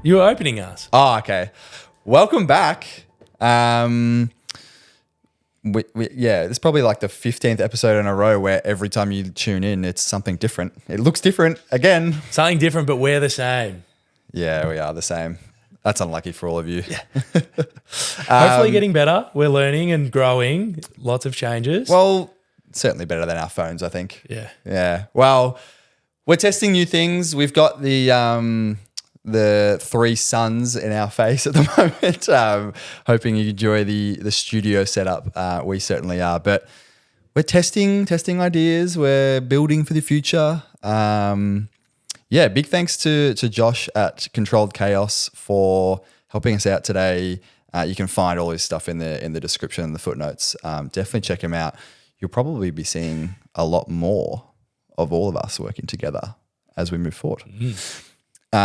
You were opening us. Oh, okay. Welcome back. Yeah, it's probably like the 15th episode in a row where every time you tune in, it's something different. It looks different again. Something different, but we're the same. Yeah, we are the same. That's unlucky for all of you. Yeah. Hopefully getting better. We're learning and growing. Lots of changes. Well, certainly better than our phones, I think. Yeah. Yeah. Well, we're testing new things. We've got the three suns in our face at the moment. Hoping you enjoy the studio setup. We certainly are. But we're testing ideas. We're building for the future. Yeah, big thanks to Josh at Controlled Chaos for helping us out today. You can find all his stuff in the description and the footnotes. Definitely check him out. You'll probably be seeing a lot more of all of us working together as we move forward. What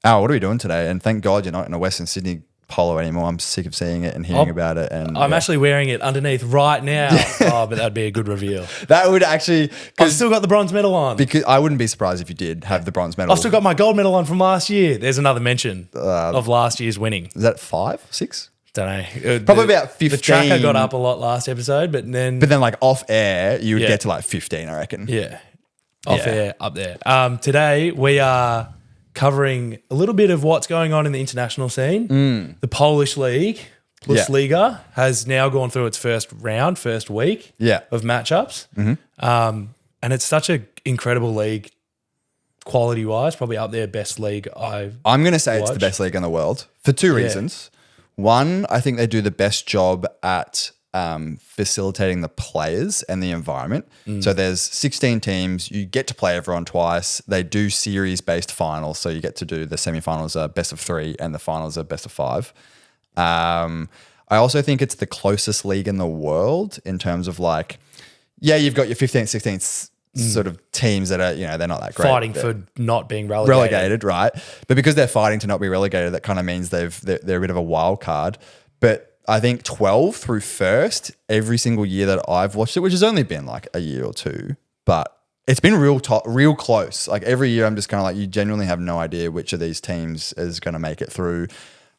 are we doing today? And thank God you're not in a Western Sydney polo anymore. I'm sick of seeing it and hearing about it. And I'm actually wearing it underneath right now. Oh, but that'd be a good reveal. That would actually... I've still got the bronze medal on. Because I wouldn't be surprised if you did have the bronze medal. I've still got my gold medal on from last year. There's another mention of last year's winning. Is that 5, 6? Don't know. Probably about 15. The tracker got up a lot last episode, but then like off air, you would get to like 15, I reckon. Yeah. Off air, up there. Today we are covering a little bit of what's going on in the international scene. The Polish League, Plus Liga, has now gone through its first week of matchups. And it's such an incredible league quality-wise, probably up there, best league I'm going to say it's the best league in the world for two reasons. One, I think they do the best job at facilitating the players and the environment. So there's 16 teams. You get to play everyone twice. They do series-based finals, so you get to do the semifinals are best of 3 and the finals are best of 5. I also think it's the closest league in the world in terms of like, you've got your 15th, 16th sort of teams that are, they're not that great. Fighting for not being relegated. Right? But because they're fighting to not be relegated, that kind of means they're a bit of a wild card. But I think 12 through first, every single year that I've watched it, which has only been like a year or two, but it's been real close. Like every year I'm just kind of like, you genuinely have no idea which of these teams is going to make it through.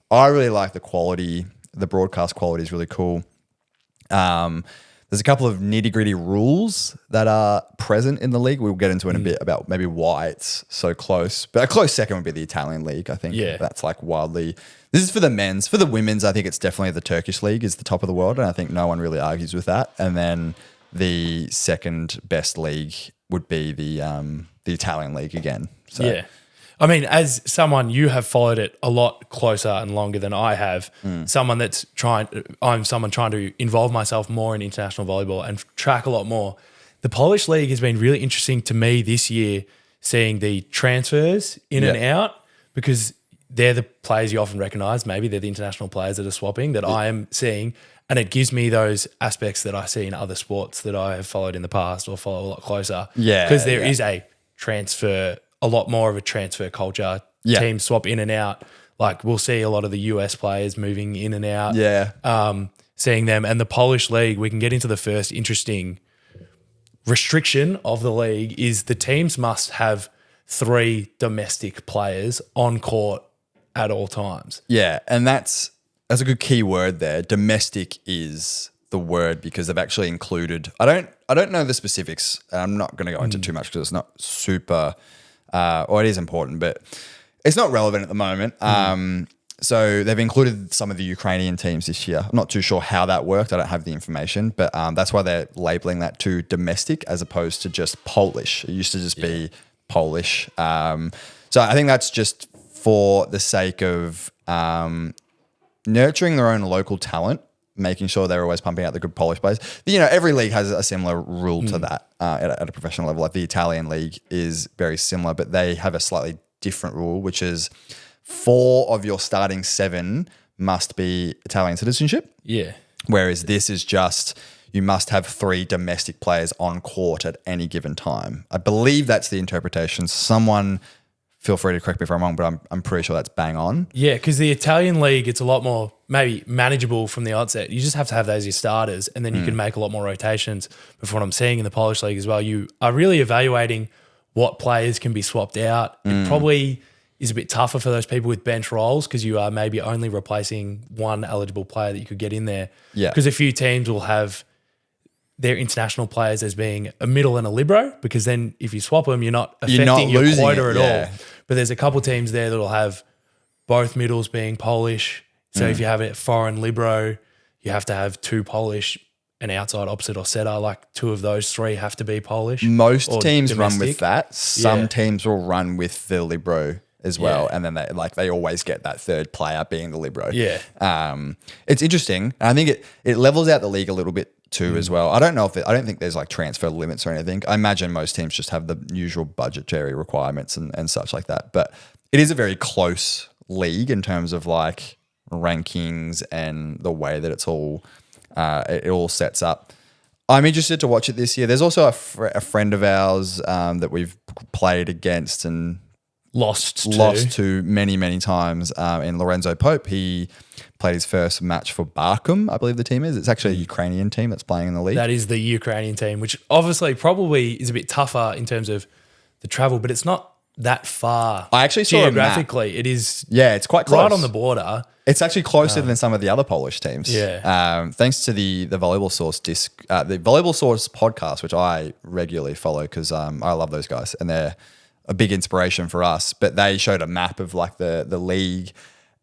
I really like the quality. The broadcast quality is really cool. There's a couple of nitty-gritty rules that are present in the league. We'll get into in a bit about maybe why it's so close. But a close second would be the Italian league, I think. Yeah. That's like wildly... This is for the men's. For the women's, I think it's definitely the Turkish league is the top of the world, and I think no one really argues with that. And then the second best league would be the Italian league again. So. Yeah. I mean, as someone, you have followed it a lot closer and longer than I have. I'm someone trying to involve myself more in international volleyball and track a lot more. The Polish league has been really interesting to me this year, seeing the transfers in and out, because they're the players you often recognise. Maybe they're the international players that are swapping that I am seeing, and it gives me those aspects that I see in other sports that I have followed in the past or follow a lot closer. Yeah, because there is a lot more of a transfer culture. Yeah. Teams swap in and out. Like we'll see a lot of the US players moving in and out. Yeah. Seeing them. And the Polish league, we can get into the first interesting restriction of the league is the teams must have 3 domestic players on court at all times. Yeah. And that's a good key word there. Domestic is the word because they've actually included, I don't know the specifics. I'm not going to go into too much because it's not super... or it is important, but it's not relevant at the moment. So they've included some of the Ukrainian teams this year. I'm not too sure how that worked. I don't have the information, but that's why they're labeling that to domestic as opposed to just Polish. It used to just be Polish. So I think that's just for the sake of nurturing their own local talent, making sure they're always pumping out the good Polish players. Every league has a similar rule to that at a professional level. Like the Italian league is very similar, but they have a slightly different rule, which is 4 of your starting 7 must be Italian citizenship. Yeah. Whereas this is just you must have 3 domestic players on court at any given time. I believe that's the interpretation. Someone... Feel free to correct me if I'm wrong, but I'm pretty sure that's bang on. Yeah, because the Italian league, it's a lot more maybe manageable from the outset. You just have to have those as your starters, and then you can make a lot more rotations. But from what I'm seeing in the Polish league as well, you are really evaluating what players can be swapped out. It probably is a bit tougher for those people with bench roles because you are maybe only replacing one eligible player that you could get in there. Yeah. Because a few teams will have their international players as being a middle and a libero, because then if you swap them, you're not affecting your losing quota it, at yeah. all. But there's a couple teams there that will have both middles being Polish. So if you have a foreign libero, you have to have 2 Polish, an outside, opposite, or setter. Like 2 of those 3 have to be Polish. Most teams run domestic. with that. Some Yeah. teams will run with the libero as well, Yeah. and then they always get that third player being the libero. Yeah. It's interesting. I think it levels out the league a little bit too Mm. as well. I don't think there's like transfer limits or anything. I imagine most teams just have the usual budgetary requirements and such like that. But it is a very close league in terms of like rankings and the way that it's all it all sets up. I'm interested to watch it this year. There's also a friend of ours that we've played against and Lost to many times in Lorenzo Pope. He played his first match for Barkum, I believe the team is. It's actually a Ukrainian team that's playing in the league. That is the Ukrainian team, which obviously probably is a bit tougher in terms of the travel, but it's not that far. I actually saw a map. geographically. It is It's quite close. right on the border. It's actually closer than some of the other Polish teams. Yeah. Thanks to the Volleyball Source the Volleyball Source podcast, which I regularly follow because I love those guys and they're a big inspiration for us. But they showed a map of like the league,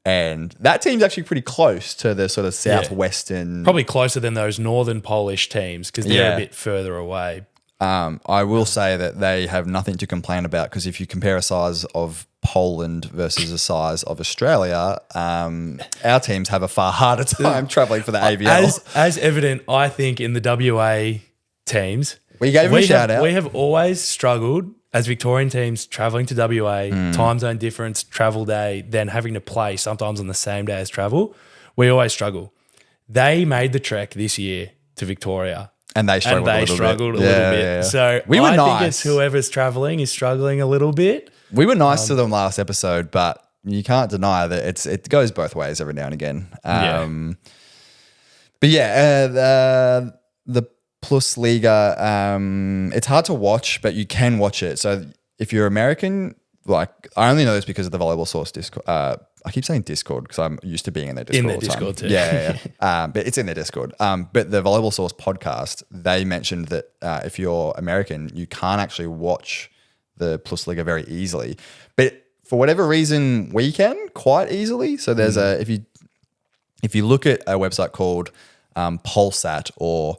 and that team's actually pretty close to the sort of southwestern. Probably closer than those northern Polish teams because they're Yeah. a bit further away. I will say that they have nothing to complain about because if you compare a size of Poland versus a size of Australia, our teams have a far harder time traveling for the AVL. As evident, I think, in the WA teams. We gave them a shout out. We have always struggled as Victorian teams travelling to WA, time zone difference, travel day, then having to play sometimes on the same day as travel. We always struggle. They made the trek this year to Victoria. And they struggled a little bit. Yeah. So we were I nice. think it's whoever's traveling is struggling a little bit. We were nice to them last episode, but you can't deny that it goes both ways every now and again. But the Plus Liga, it's hard to watch, but you can watch it. So if you're American, like I only know this because of the Volleyball Source Discord. I keep saying Discord because I'm used to being in their Discord. In their all the time. Discord too. Yeah. But it's in their Discord. But the Volleyball Source podcast, they mentioned that if you're American, you can't actually watch the Plus Liga very easily. But for whatever reason, we can quite easily. So there's if you look at a website called Polsat or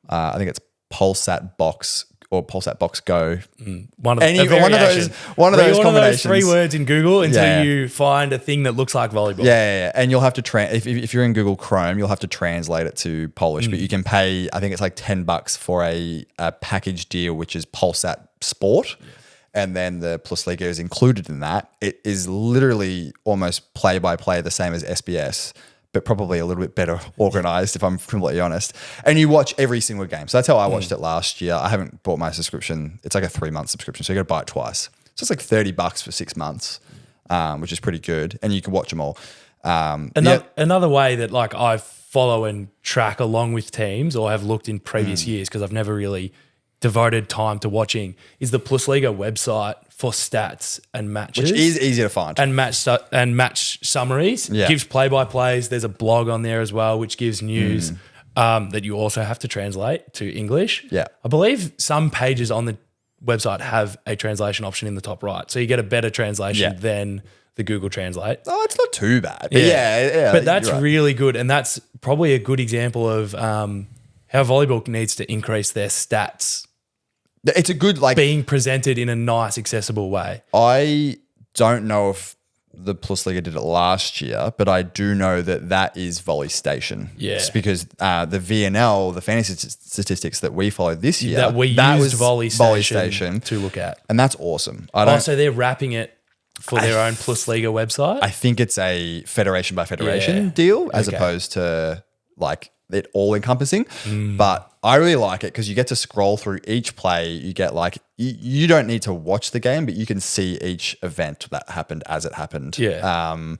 I think it's Polsat Box or Polsat Box Go. One of those combinations. those 3 words in Google until Yeah. you find a thing that looks like volleyball. Yeah. And you'll have to if you're in Google Chrome, you'll have to translate it to Polish, but you can pay, I think it's like $10 for a package deal, which is Polsat Sport. Yeah. And then the Plus Liga is included in that. It is literally almost play by play the same as SBS, but probably a little bit better organized, if I'm completely honest. And you watch every single game. So that's how I watched it last year. I haven't bought my subscription. It's like a 3-month subscription, so you got to buy it twice. So it's like $30 for 6 months, which is pretty good. And you can watch them all. Another way that like I follow and track along with teams or have looked in previous years because I've never really devoted time to watching is the Plus Liga website for stats and matches, which is easy to find, and match summaries. Yeah. Gives play-by-plays. There's a blog on there as well, which gives news that you also have to translate to English. Yeah. I believe some pages on the website have a translation option in the top right, so you get a better translation than the Google Translate. Oh, it's not too bad. But yeah. But that's right. really good, and that's probably a good example of how volleyball needs to increase their stats. It's a good being presented in a nice, accessible way. I don't know if the Plus Liga did it last year, but I do know that is Volley Station. Yeah. It's because the VNL, the fantasy statistics that we followed this year, that used Volley Station to look at. And that's awesome. So they're wrapping it for their own Plus Liga website? I think it's a federation by federation deal as opposed to like it all encompassing. But I really like it because you get to scroll through each play. You get like, you don't need to watch the game, but you can see each event that happened as it happened. Yeah.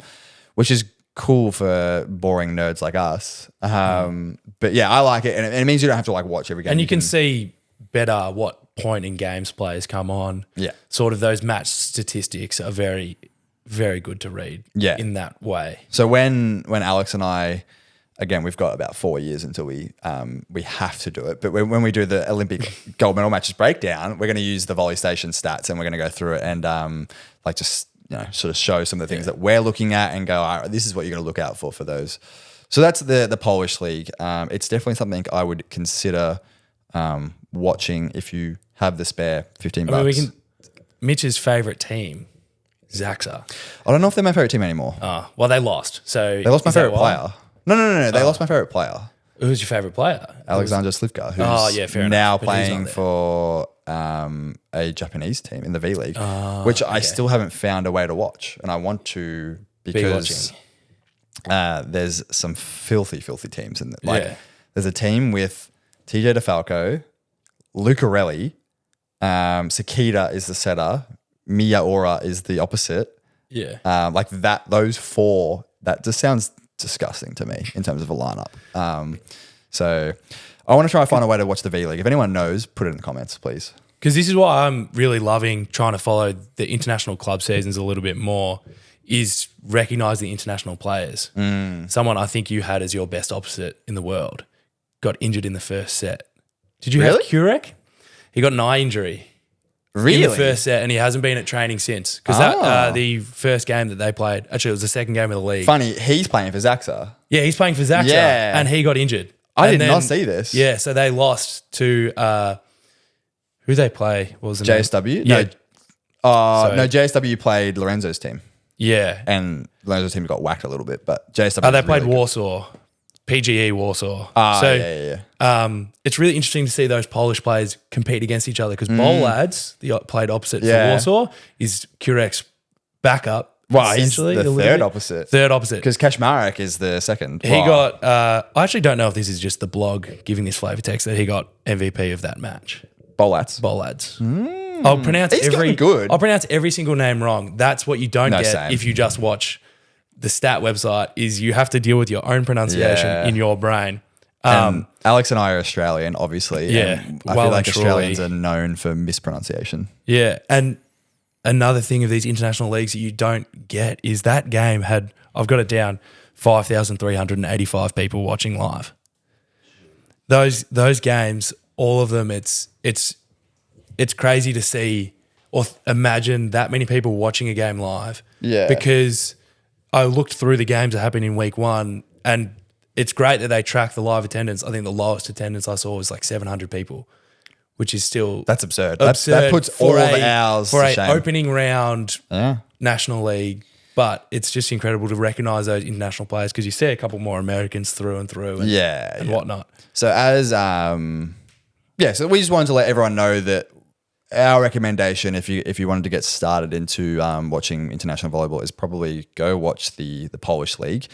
Which is cool for boring nerds like us. But yeah, I like it. And it means you don't have to like watch every game. And you can see better what point in games players come on. Yeah. Sort of those match statistics are very very good to read Yeah. in that way. So when Alex and I, again, we've got about 4 years until we have to do it. But when we do the Olympic gold medal matches breakdown, we're going to use the Volley Station stats and we're going to go through it and just sort of show some of the things that we're looking at and go, all right, this is what you're going to look out for those. So that's the Polish league. It's definitely something I would consider watching if you have the spare $15. I mean, Mitch's favorite team, Zaxa. I don't know if they're my favorite team anymore. Well, they lost. So They lost my favorite player. No. They lost my favorite player. Who's your favorite player? Alexander Slivka, who's fair now enough. But he's playing not there. for a Japanese team in the V League, which I still haven't found a way to watch, and I want to because there's some filthy teams in there. There's a team with TJ DeFalco, Lucarelli, Sakita is the setter, Miyaura is the opposite. Yeah. Like that, those four, that just sounds disgusting to me in terms of a lineup. So I want to try and find a way to watch the V League. If anyone knows, put it in the comments, please. Because this is why I'm really loving trying to follow the international club seasons a little bit more, is recognise the international players. Someone I think you had as your best opposite in the world got injured in the first set. Did you have Kurek? He got an eye injury. Really? In the first set, and he hasn't been at training since. Because the first game that they played, actually it was the second game of the league. Funny, he's playing for Zaxa. Yeah, he's playing for Zaxa, and he got injured. I And did then- not see this. Yeah, so they lost to who they play? What was the name? JSW? Yeah. No, JSW played Lorenzo's team, Yeah. and Lorenzo's team got whacked a little bit, but JSW. They played really good. Warsaw, PGE Warsaw. Yeah. It's really interesting to see those Polish players compete against each other because Bolads, played opposite for Warsaw, is Kurek's backup. Well, he's essentially, the a little third bit. opposite. Third opposite. Because Kaczmarek is the second. He got, I actually don't know if this is just the blog giving this flavor text that he got MVP of that match. Bolats. Bolads. I'll pronounce He's gotten good. I'll pronounce every single name wrong. That's what you don't get same. if you just watch the stat website. Is you have to deal with your own pronunciation in your brain. Alex and I are Australian, obviously. Yeah, and I well feel like and truly. Australians are known for mispronunciation. Yeah, and another thing of these international leagues that you don't get is that game had, I've got it down, 5,385 people watching live. Those games, all of them, it's crazy to see or imagine that many people watching a game live. Yeah. Because I looked through the games that happened in week one, and it's great that they track the live attendance. I think the lowest attendance I saw was like 700 people, which is still That's absurd. absurd That puts all the hours for to a shame. opening round Yeah. National League. But it's just incredible to recognise those international players because you see a couple more Americans through and through and whatnot. So so we just wanted to let everyone know that our recommendation, if you wanted to get started into watching international volleyball, is probably go watch the Polish league.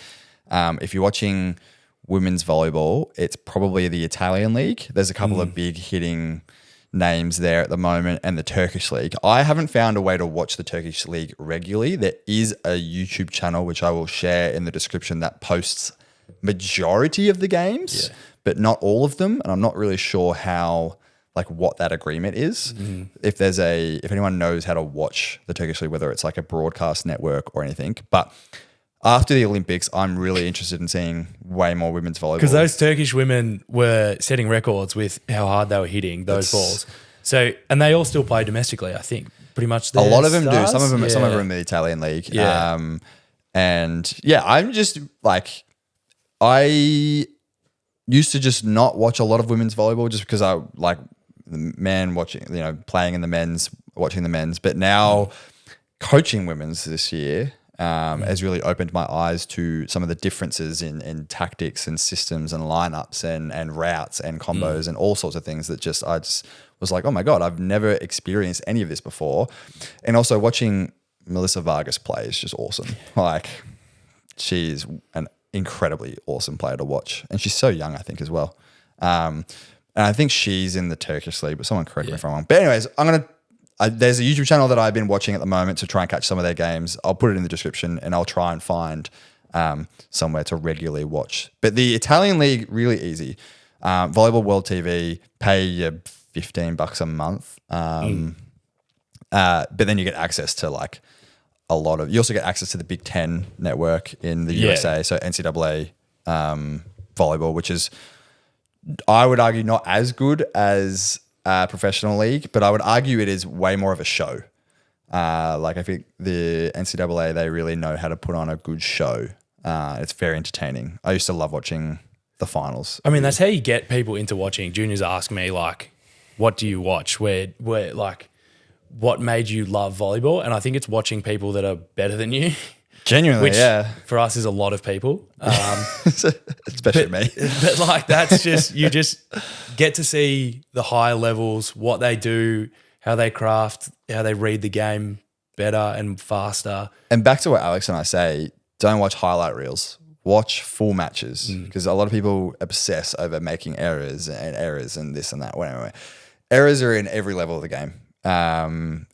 If you're watching women's volleyball, it's probably the Italian league. There's a couple of big hitting names there at the moment, and the Turkish league. I haven't found a way to watch the Turkish league regularly. There is a YouTube channel, which I will share in the description, that posts majority of the games, but not all of them. And I'm not really sure what that agreement is. If anyone knows how to watch the Turkish league, whether it's like a broadcast network or anything. But after the Olympics, I'm really interested in seeing way more women's volleyball. Because those Turkish women were setting records with how hard they were hitting those balls. So, and they all still play domestically, I think, pretty much. A lot of them stars. do. Some of them are in the Italian league. Yeah. I'm just like, I used to just not watch a lot of women's volleyball just because I like the men watching, playing in the men's, watching the men's. But now coaching women's this year has really opened my eyes to some of the differences in tactics and systems and lineups and routes and combos and all sorts of things that I just was like, oh my God, I've never experienced any of this before. And also watching Melissa Vargas play is just awesome. Like, she's an incredibly awesome player to watch. And she's so young, I think, as well. And I think she's in the Turkish league, but someone correct me if I'm wrong. But anyways, there's a YouTube channel that I've been watching at the moment to try and catch some of their games. I'll put it in the description, and I'll try and find somewhere to regularly watch. But the Italian league, really easy. Volleyball World TV, pay you $15 a month. But then you get access to like a lot of. You also get access to the Big Ten network in the USA, so NCAA volleyball, which is, I would argue, not as good as professional league, but I would argue it is way more of a show. Like I think the NCAA, they really know how to put on a good show. It's very entertaining. I used to love watching the finals. I mean, that's how you get people into watching. Juniors ask me like, what do you watch? Where like, what made you love volleyball? And I think it's watching people that are better than you. Genuinely, which for us is a lot of people. Especially me. But like, that's just, you just get to see the higher levels, what they do, how they craft, how they read the game better and faster. And back to what Alex and I say, don't watch highlight reels. Watch full matches, because a lot of people obsess over making errors and this and that. Whatever. Errors are in every level of the game,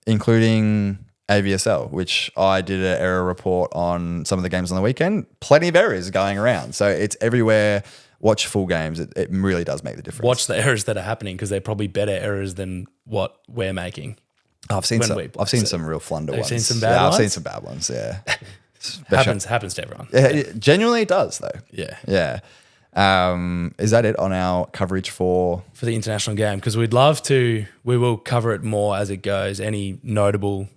including AVSL, which I did an error report on some of the games on the weekend. Plenty of errors going around. So it's everywhere. Watch full games. It really does make the difference. Watch the errors that are happening, because they're probably better errors than what we're making. I've seen some real flunder ones. Seen some bad ones? I've seen some bad ones, yeah. Happens to everyone. Yeah, genuinely it does though. Yeah. Yeah. Is that it on our coverage for the international game? Because we will cover it more as it goes. Any notable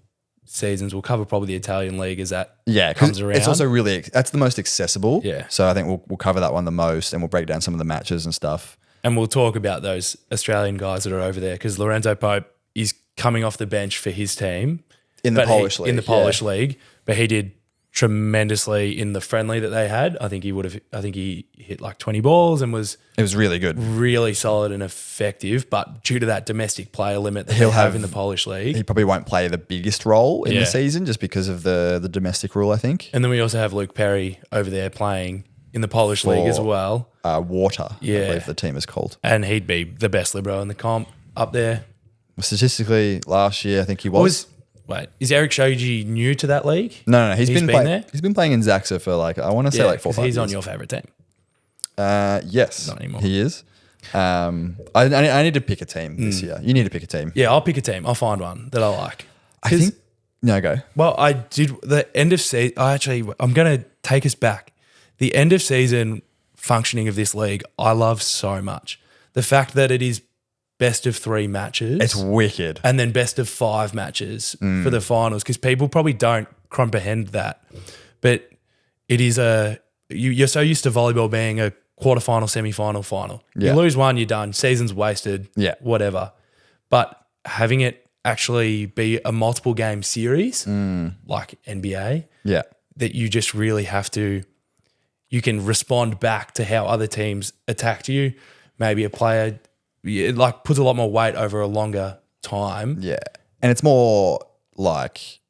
seasons, we'll cover probably the Italian league as that comes around. It's also really, that's the most accessible. Yeah. So I think we'll cover that one the most, and we'll break down some of the matches and stuff. And we'll talk about those Australian guys that are over there, because Lorenzo Pope is coming off the bench for his team in the Polish league. In the Polish league, but he did tremendously in the friendly that they had. I think he hit like 20 balls and it was really good, really solid and effective. But due to that domestic player limit that he'll have in the Polish league, he probably won't play the biggest role in the season, just because of the domestic rule, I think. And then we also have Luke Perry over there playing in the Polish league as well. Water, I believe the team is called. And he'd be the best libero in the comp up there. Statistically, last year I think he was. Wait, is Eric Shoji new to that league? No. He's been playing there. He's been playing in Zaxa for I want to say 4 or 5 years. He's on your favorite team. Yes, not anymore. He is. I need to pick a team this year. You need to pick a team. Yeah, I'll pick a team. I'll find one that I like. Go. Well, I did the end of season. I'm going to take us back. The end of season functioning of this league, I love so much. The fact that it is best of 3 matches. It's wicked. And then best of 5 matches for the finals, because people probably don't comprehend that. But it is you're so used to volleyball being a quarterfinal, semi-final, final. Yeah. You lose one, you're done. Season's wasted. Yeah. Whatever. But having it actually be a multiple game series like NBA, that you just really have to, you can respond back to how other teams attacked you. Maybe a player, it like puts a lot more weight over a longer time. Yeah. And it's more like,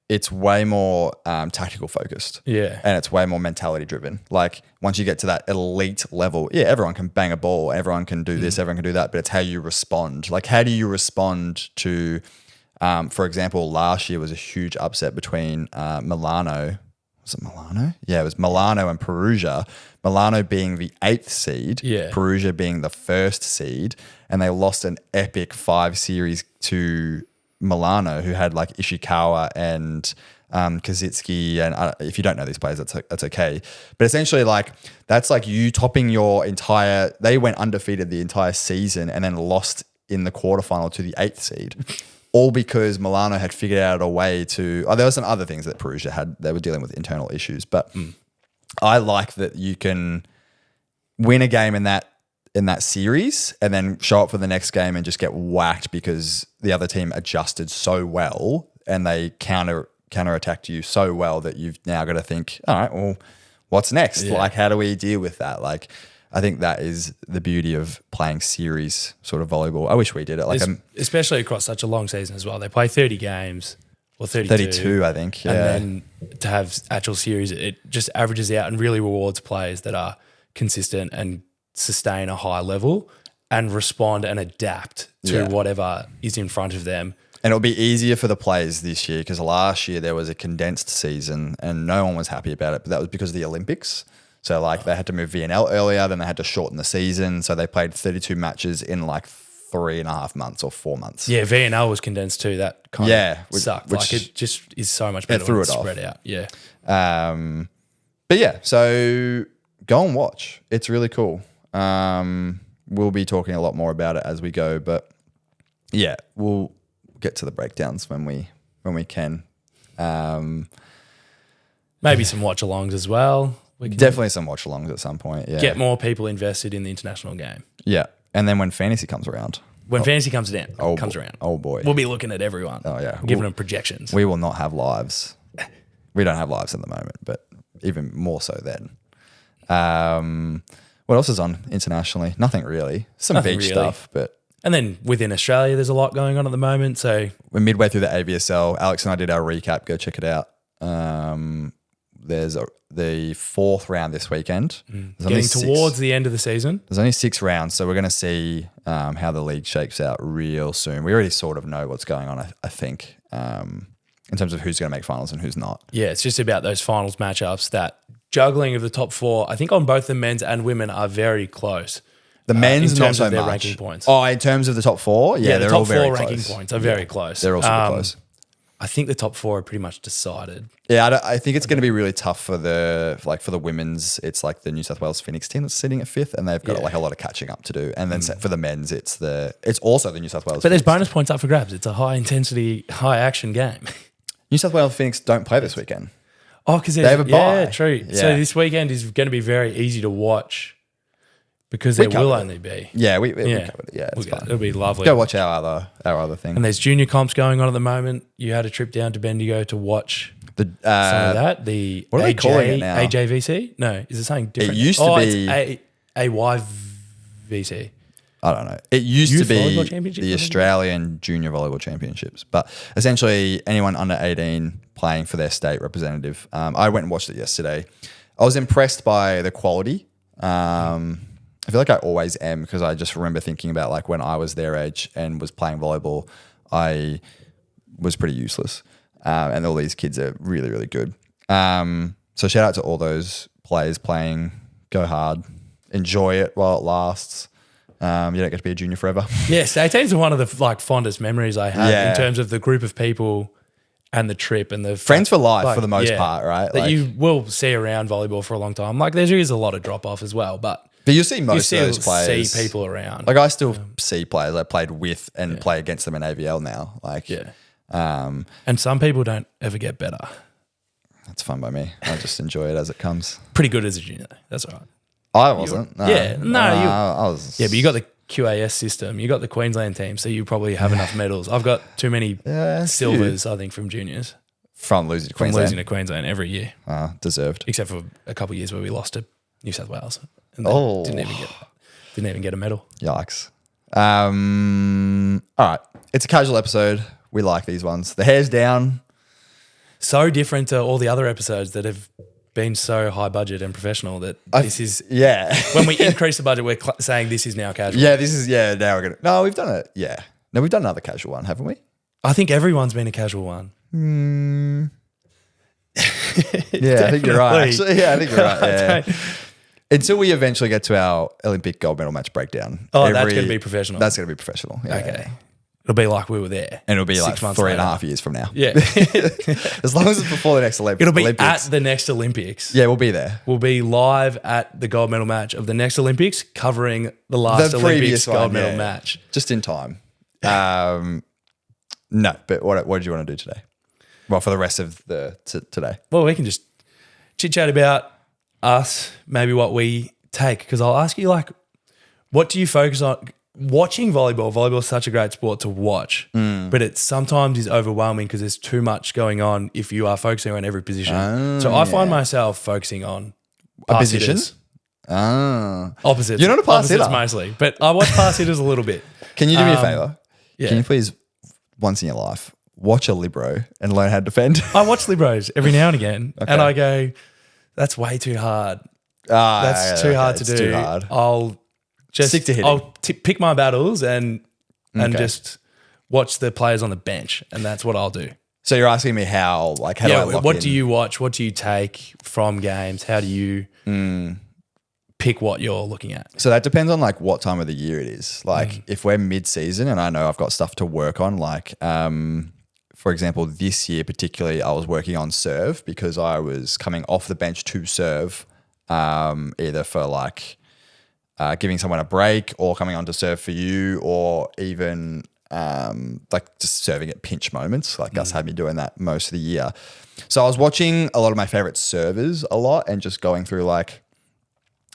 it's way more tactical focused. Yeah. And it's way more mentality driven. Like once you get to that elite level, everyone can bang a ball, everyone can do this, everyone can do that, but it's how you respond. Like how do you respond to, for example, last year was a huge upset between Milano. Was it Milano? Yeah, it was Milano and Perugia. Milano being the 8th seed, Perugia being the 1st seed, and they lost an epic 5 series to Milano, who had like Ishikawa and Kaczynski, and if you don't know these players, that's okay. But essentially, like that's like you topping your entire. They went undefeated the entire season and then lost in the quarterfinal to the 8th seed. All because Milano had figured out a way to. There were some other things that Perugia had. They were dealing with internal issues, but I like that you can win a game in that series and then show up for the next game and just get whacked because the other team adjusted so well and they counter attacked you so well that you've now got to think, all right, well, what's next? Yeah. Like, how do we deal with that? Like, I think that is the beauty of playing series sort of volleyball. I wish we did it. Like, especially across such a long season as well. They play 30 games or 32, I think. Yeah. And then to have actual series, it just averages out and really rewards players that are consistent and sustain a high level and respond and adapt to whatever is in front of them. And it'll be easier for the players this year because last year there was a condensed season and no one was happy about it, but that was because of the Olympics. So like they had to move VNL earlier, then they had to shorten the season. So they played 32 matches in like 3.5 months or 4 months. Yeah, VNL was condensed too. That kind of sucked. Which like it just is so much better threw when it it's off. spread out. Yeah. But yeah, so go and watch. It's really cool. We'll be talking a lot more about it as we go, but yeah, we'll get to the breakdowns when we can. Maybe some watch-alongs as well. We can Definitely some watch-alongs at some point. Yeah, get more people invested in the international game. yeah, and then when fantasy comes around, When fantasy comes around, oh boy, we'll be looking at everyone. Oh, yeah. Giving them projections. we will not have lives. We don't have lives at the moment, but even more so then. What else is on internationally? Nothing really. Some Nothing beach really. stuff, but And then within Australia, there's a lot going on at the moment. So we're midway through the AVSL. Alex and I did our recap. Go check it out. There's the 4th round this weekend. There's only getting towards the end of the season. There's only 6 rounds, so we're going to see how the league shakes out real soon. We already sort of know what's going on, I think, in terms of who's going to make finals and who's not. Yeah, it's just about those finals matchups. That juggling of the top 4, I think on both the men's and women are very close. The men's in not terms so of their much. ranking points. Oh, in terms of the top 4? Yeah, the they're top all very 4 close. ranking points are very close. They're all super close. I think the top 4 are pretty much decided. Yeah, I think it's going to be really tough for the women's. It's like the New South Wales Phoenix team that's sitting at 5th, and they've got like a lot of catching up to do. And then for the men's, it's also the New South Wales. But there's Phoenix. bonus points up for grabs. It's a high intensity, high action game. New South Wales Phoenix don't play this weekend. Oh, because They have a bye. Yeah, true. Yeah. So this weekend is going to be very easy to watch because there will covered it. only be. Yeah, we covered it. Yeah, it's fine. It'll be lovely. Go watch our other thing. And there's junior comps going on at the moment. You had a trip down to Bendigo to watch The some of that. The what are they calling it now? AJVC? No, is it something different? used to be- it's AYVC. I don't know. It used Youth to Volleyball be Championship, the I think? Australian Junior Volleyball Championships, but essentially anyone under 18 playing for their state representative. I went and watched it yesterday. I was impressed by the quality. I feel like I always am because I just remember thinking about like when I was their age and was playing volleyball, I was pretty useless. And all these kids are really, really good. So shout out to all those players playing. Go hard. Enjoy it while it lasts. You don't get to be a junior forever. Yes, 18s are one of the fondest memories I have Yeah. in terms of the group of people and the trip and the Friends for life for the most part, right? That Like- you will see around volleyball for a long time. Like there is a lot of drop off as well, but But you see you most still of those players. see people around. Like I still see players I played with and play against them in AVL now. Like, And some people don't ever get better. that's fun by me. I just enjoy it as it comes. Pretty good as a junior though. That's all right. I wasn't. No. Yeah, no, you- I was. Yeah, but you got the QAS system. You got the Queensland team, so you probably have enough medals. I've got too many Yeah, silvers, I think, from juniors. from losing to From Queensland. losing to Queensland every year, Deserved. except for a couple of years where we lost to New South Wales. And Oh. didn't even get a medal. Yikes. All right. It's a casual episode. We like these ones. The hair's down. So different to all the other episodes that have been so high budget and professional that this is Yeah. when we increase the budget, we're saying this is now casual. Yeah, this is, now we're going to. No, we've done it. Yeah. No, we've done another casual one, haven't we? I think everyone's been a casual one. Yeah, I think you're right. Actually, yeah, I think you're right. Yeah. Don't- Until we eventually get to our Olympic gold medal match breakdown. Oh, that's gonna be professional. That's going to be professional. Yeah. Okay. It'll be like we were there. And it'll be 6 like months 3.5 later. years from now. Yeah. As long as it's before the next Olympics. It'll be at the next Olympics. Yeah, we'll be there. We'll be live at the gold medal match of the next Olympics, covering the last Olympics previous gold one, medal yeah. match. Just in time. No, but what did you want to do today? Well, for the rest of today. Well, we can just chit chat about us, maybe what we take. Because I'll ask you, like, what do you focus on? Watching volleyball. Volleyball is such a great sport to watch, but it sometimes is overwhelming because there's too much going on if you are focusing on every position. So I find myself focusing on A pass position? hitters. Ah. Opposites. You're not a pass Opposites hitter. mostly, but I watch pass hitters a little bit. Can you do me a favor? yeah. Can you please, once in your life, watch a libero and learn how to defend? I watch Libros every now and again, and I go, that's way too hard. That's too hard to do. It's too hard. I'll just Stick to hitting. I'll pick my battles and Okay. just watch the players on the bench, and that's what I'll do. So you're asking me how do I lock What in? do you watch? What do you take from games? How do you pick what you're looking at. So that depends on like what time of the year it is. Like if we're mid-season and I know I've got stuff to work on, like for example, this year particularly, I was working on serve because I was coming off the bench to serve, either for like giving someone a break or coming on to serve for you, or even like just serving at pinch moments. Like Gus had me doing that most of the year. So I was watching a lot of my favorite servers a lot and just going through like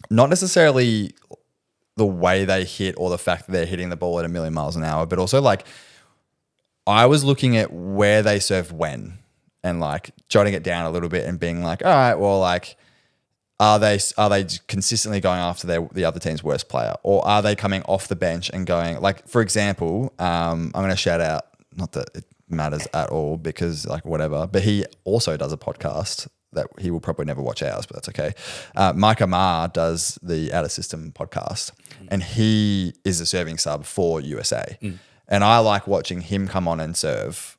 not necessarily the way they hit or the fact that they're hitting the ball at a million miles an hour, but also like I was looking at where they serve when and like jotting it down a little bit and being like, all right, well, like, are they consistently going after the other team's worst player, or are they coming off the bench and going like, for example, I'm going to shout out, not that it matters at all because like whatever, but he also does a podcast that he will probably never watch ours, but that's okay. Mike Amar does the Out of System podcast and he is a serving sub for USA. And I like watching him come on and serve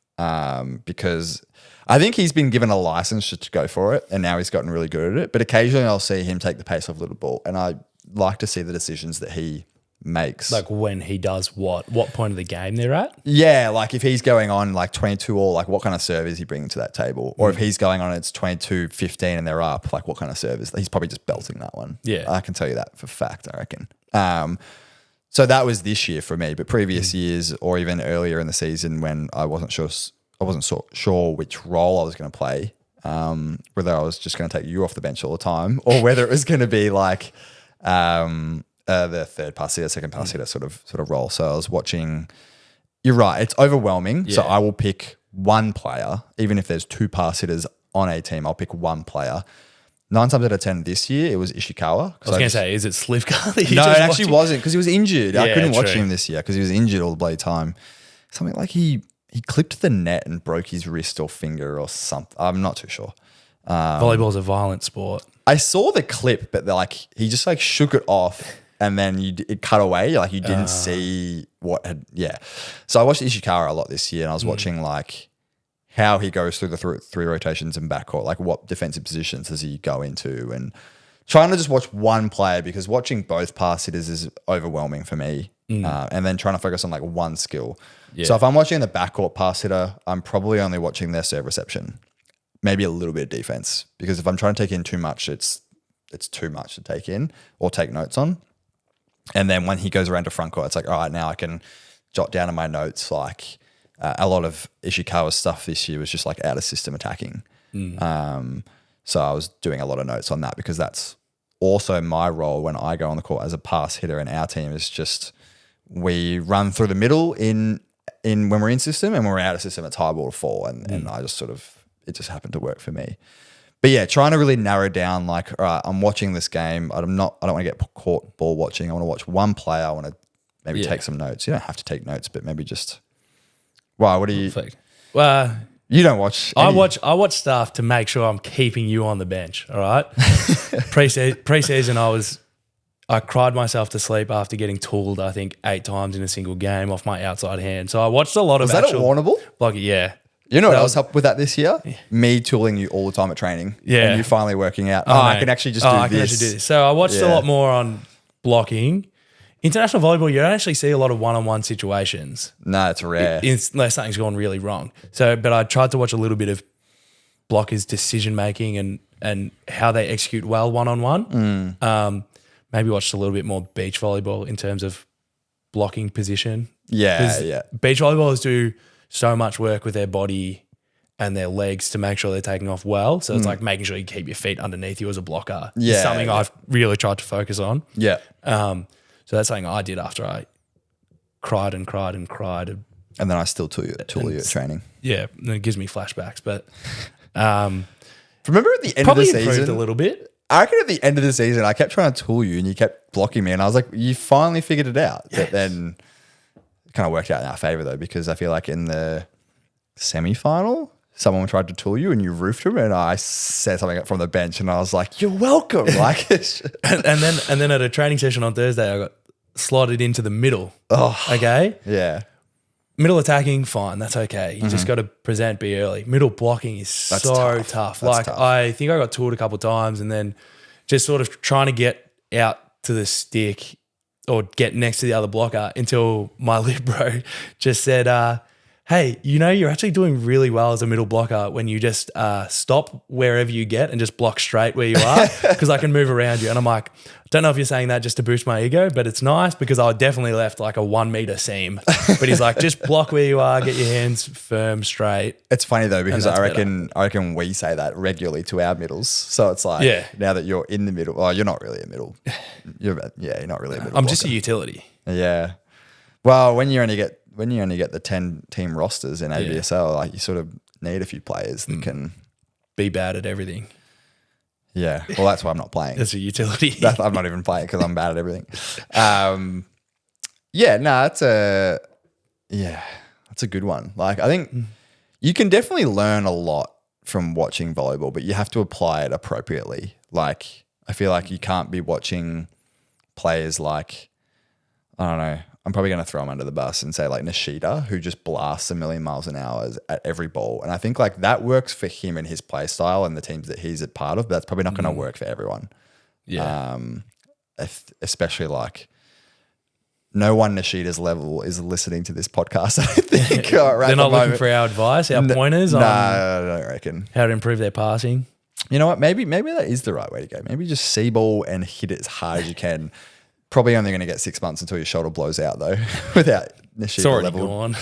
because I think he's been given a license to go for it and now he's gotten really good at it. But occasionally I'll see him take the pace off a little ball and I like to see the decisions that he makes. Like when he does what point of the game they're at? Yeah, like if he's going on like 22 all, like what kind of serve is he bringing to that table? Or if he's going on it's 22-15 and they're up, like what kind of serve is he's probably just belting that one. Yeah. I can tell you that for fact, I reckon. So that was this year for me, but previous years or even earlier in the season when I wasn't sure which role I was going to play, whether I was just going to take you off the bench all the time or whether it was going to be like the third pass hitter, second pass hitter sort of role. So I was watching. You're right; it's overwhelming. Yeah. So I will pick one player, even if there's two pass hitters on a team. I'll pick one player. 9 times out of 10 this year, it was Ishikawa. I was going to say, is it Slivka? No, it actually wasn't because he was injured. Yeah, I couldn't watch true. him this year because he was injured all the bloody time. Something like he clipped the net and broke his wrist or finger or something. I'm not too sure. Volleyball's a violent sport. I saw the clip, but like he just like shook it off and then it cut away. Like you didn't see what had, yeah. So I watched Ishikawa a lot this year and I was watching like how he goes through the three rotations in backcourt, like what defensive positions does he go into, and trying to just watch one player because watching both pass hitters is overwhelming for me. And then trying to focus on like one skill. Yeah. So if I'm watching the backcourt pass hitter, I'm probably only watching their serve reception, maybe a little bit of defense, because if I'm trying to take in too much, it's too much to take in or take notes on. And then when he goes around to front court, it's like, all right, now I can jot down in my notes like a lot of Ishikawa's stuff this year was just like out of system attacking. So I was doing a lot of notes on that because that's also my role when I go on the court as a pass hitter, and our team is just we run through the middle in when we're in system, and when we're out of system it's high ball to fall, and I just it just happened to work for me. But yeah, trying to really narrow down like, all right, I'm watching this game. I don't want to get caught ball watching. I want to watch one player. I want to maybe take some notes. You don't have to take notes, but maybe just wow, what do you? Well, you don't watch. I watch stuff to make sure I'm keeping you on the bench. All right. Preseason, I cried myself to sleep after getting tooled, I think 8 times in a single game off my outside hand. So I watched a lot of. Was that at Warrnable? Like, yeah. You know what else helped with that this year? Yeah. Me tooling you all the time at training. Yeah. And you finally working out. I can actually just do this. I can actually do this. So I watched a lot more on blocking. International volleyball, you don't actually see a lot of one-on-one situations. No, it's rare. Unless something's gone really wrong. So, but I tried to watch a little bit of blockers' decision-making and how they execute well one-on-one. Maybe watched a little bit more beach volleyball in terms of blocking position. Yeah. Beach volleyballers do so much work with their body and their legs to make sure they're taking off well. So it's like making sure you keep your feet underneath you as a blocker. Yeah, is something I've really tried to focus on. Yeah. So that's something I did after I cried. And then I still tool you at training. Yeah, and it gives me flashbacks. But remember at the end of the season? Probably improved a little bit. I reckon at the end of the season, I kept trying to tool you and you kept blocking me. And I was like, you finally figured it out. Yes. But then it kind of worked out in our favor though, because I feel like in the semi-final, someone tried to tool you and you roofed him, and I said something from the bench and I was like, you're welcome. Like, and then at a training session on Thursday, I got slotted into the middle. Oh, okay. Yeah. Middle attacking, fine. That's okay. You just got to present, be early. Middle blocking is so tough. That's tough. I think I got tooled a couple of times, and then just sort of trying to get out to the stick or get next to the other blocker until my libero just said, hey, you're actually doing really well as a middle blocker when you just stop wherever you get and just block straight where you are because I can move around you. And I'm like, I don't know if you're saying that just to boost my ego, but it's nice because I definitely left like a 1 meter seam. But he's like, just block where you are, get your hands firm, straight. It's funny though, because I reckon we say that regularly to our middles. So it's like, now that you're in the middle, you're not really a middle. You're not really a middle. I'm just a utility. Yeah. Well, when you only get the 10 team rosters in AVSL, like you sort of need a few players that can be bad at everything. Yeah. Well, that's why I'm not playing. As a utility. I'm not even playing because I'm bad at everything. That's a good one. Like, I think you can definitely learn a lot from watching volleyball, but you have to apply it appropriately. Like, I feel like you can't be watching players like, I don't know, I'm probably going to throw him under the bus and say like Nishida, who just blasts 1,000,000 miles an hour at every ball. And I think like that works for him and his play style and the teams that he's a part of, but that's probably not going to work for everyone. Yeah. Especially like no one Nishida's level is listening to this podcast, I think. They're not looking for our advice, our pointers on I don't reckon. How to improve their passing. You know what? Maybe that is the right way to go. Maybe just see ball and hit it as hard as you can. Probably only going to get 6 months until your shoulder blows out though, without Nishida level. Gone.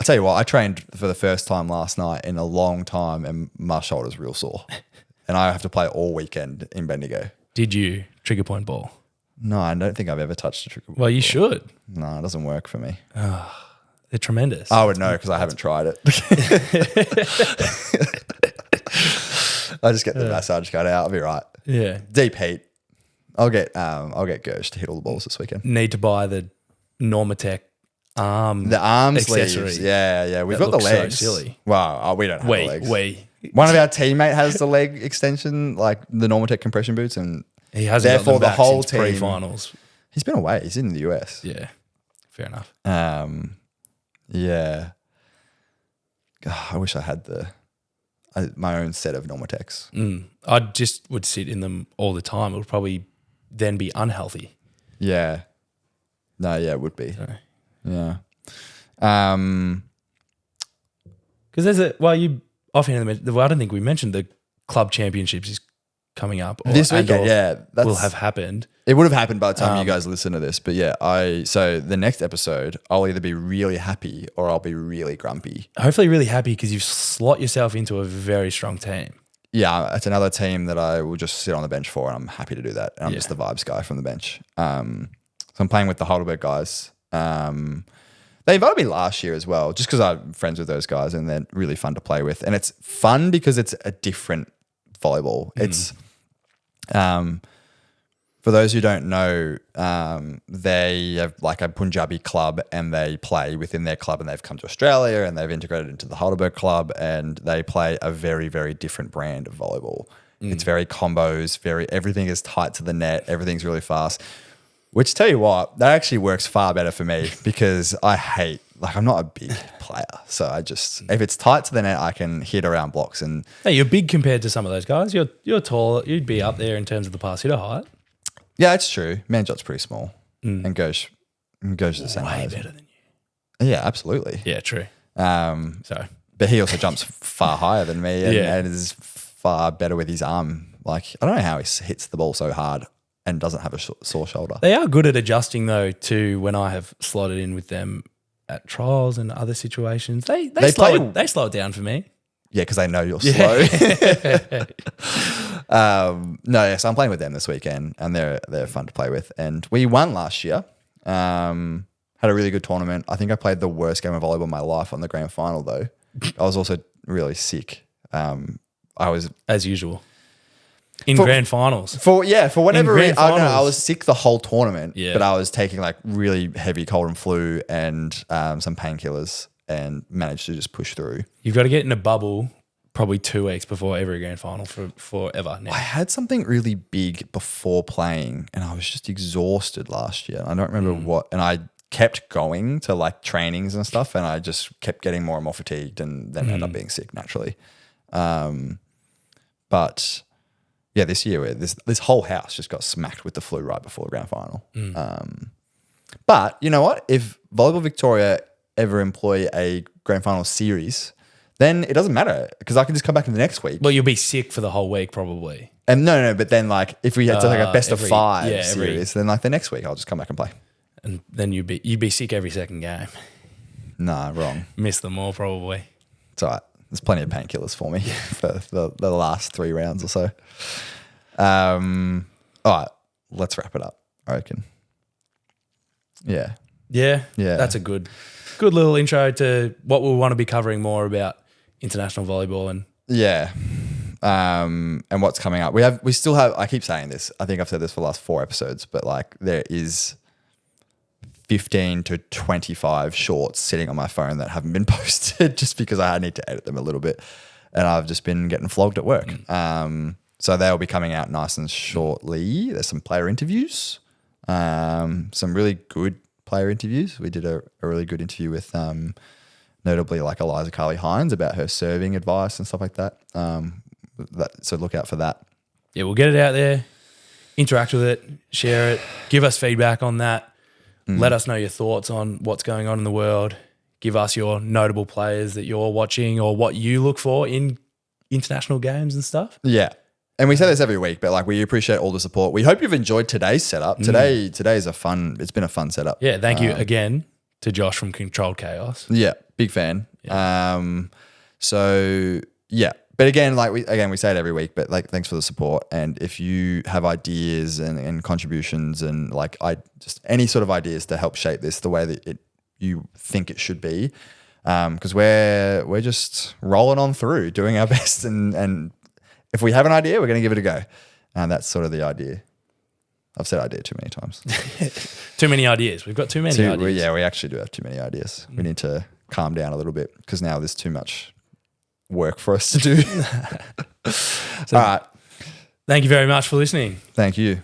I tell you what, I trained for the first time last night in a long time, and my shoulder's real sore, and I have to play all weekend in Bendigo. Did you trigger point ball? No, I don't think I've ever touched a trigger point. Well, you should. No, it doesn't work for me. They're tremendous. I would know because I haven't tried it. I just get the massage cut out. I'll be right. Yeah. Deep heat. I'll get Gersh to hit all the balls this weekend. Need to buy the Normatec arm. The arm accessory. sleeves. Yeah. We've got the legs. So silly. Wow, we don't have the legs. One of our teammates has the leg extension, like the Normatec compression boots, and he hasn't therefore the whole team pre-finals. He's been away. He's in the US. Yeah, fair enough. Yeah. God, I wish I had my own set of Normatecs. I just would sit in them all the time. It would probably then be unhealthy. Yeah. No, yeah, it would be. So. Yeah. Because there's you offhand, I don't think we mentioned the club championships is coming up. This weekend, will have happened. It would have happened by the time you guys listen to this. But so the next episode, I'll either be really happy or I'll be really grumpy. Hopefully really happy because you've slot yourself into a very strong team. Yeah, it's another team that I will just sit on the bench for, and I'm happy to do that. And I'm just the vibes guy from the bench. So I'm playing with the Heidelberg guys. They invited me last year as well, just because I'm friends with those guys and they're really fun to play with. And it's fun because it's a different volleyball. It's for those who don't know, they have like a Punjabi club and they play within their club, and they've come to Australia and they've integrated into the Heidelberg club, and they play a very, very different brand of volleyball. It's very combos, everything is tight to the net, everything's really fast. Which, tell you what, that actually works far better for me because I'm not a big player. So if it's tight to the net, I can hit around blocks. And hey, you're big compared to some of those guys. You're tall. You'd be up there in terms of the pass hitter height. Yeah, it's true. Manjot's pretty small, and goes the same way way. better than you. Yeah, absolutely. Yeah, true. But he also jumps far higher than me, and is far better with his arm. Like, I don't know how he hits the ball so hard and doesn't have a sore shoulder. They are good at adjusting though to when I have slotted in with them at trials and other situations. They slow it down for me. Yeah, because they know you're slow. So I'm playing with them this weekend, and they're fun to play with. And we won last year. Had a really good tournament. I think I played the worst game of volleyball of my life on the grand final though. I was also really sick. I was as usual. In grand finals. For whatever reason, I was sick the whole tournament, but I was taking like really heavy cold and flu and some painkillers and managed to just push through. You've got to get in a bubble probably 2 weeks before every grand final for forever now. I had something really big before playing and I was just exhausted last year. I don't remember what, and I kept going to like trainings and stuff, and I just kept getting more and more fatigued and then ended up being sick naturally. But this year where this whole house just got smacked with the flu right before the grand final. But you know what? If Volleyball Victoria ever employ a grand final series, then it doesn't matter because I can just come back in the next week. Well, you'll be sick for the whole week probably. And no, but then like if we had to like a best of 5 yeah, series, then like the next week I'll just come back and play. And then you'd be sick every second game. Nah, wrong. Miss them all probably. It's all right. There's plenty of painkillers for me for the last 3 rounds or so. All right, let's wrap it up, I reckon. Yeah. Yeah. Yeah. That's a good little intro to what we want to be covering more about international volleyball and Yeah. And what's coming up. We still have, I keep saying this, I think I've said this for the last 4 episodes, but like there is 15 to 25 shorts sitting on my phone that haven't been posted just because I need to edit them a little bit. And I've just been getting flogged at work. So they'll be coming out nice and shortly. There's some player interviews, some really good player interviews. We did a really good interview with notably like Eliza Carly-Hines about her serving advice and stuff like that. So look out for that. Yeah, we'll get it out there, interact with it, share it, give us feedback on that. Let us know your thoughts on what's going on in the world. Give us your notable players that you're watching or what you look for in international games and stuff. Yeah. And we say this every week, but like we appreciate all the support. We hope you've enjoyed today's setup. Today's it's been a fun setup. Yeah, thank you again to Josh from Controlled Chaos. Yeah, big fan. Yeah. So yeah. But again, we say it every week, but like thanks for the support. And if you have ideas and contributions and like just any sort of ideas to help shape this the way that you think it should be, because we're just rolling on through, doing our best, and if we have an idea, we're going to give it a go, and that's sort of the idea. I've said idea too many times. Too many ideas. We've got too many ideas. Yeah, we actually do have too many ideas. We need to calm down a little bit because now there's too much work for us to do. So, all right. Thank you very much for listening. Thank you.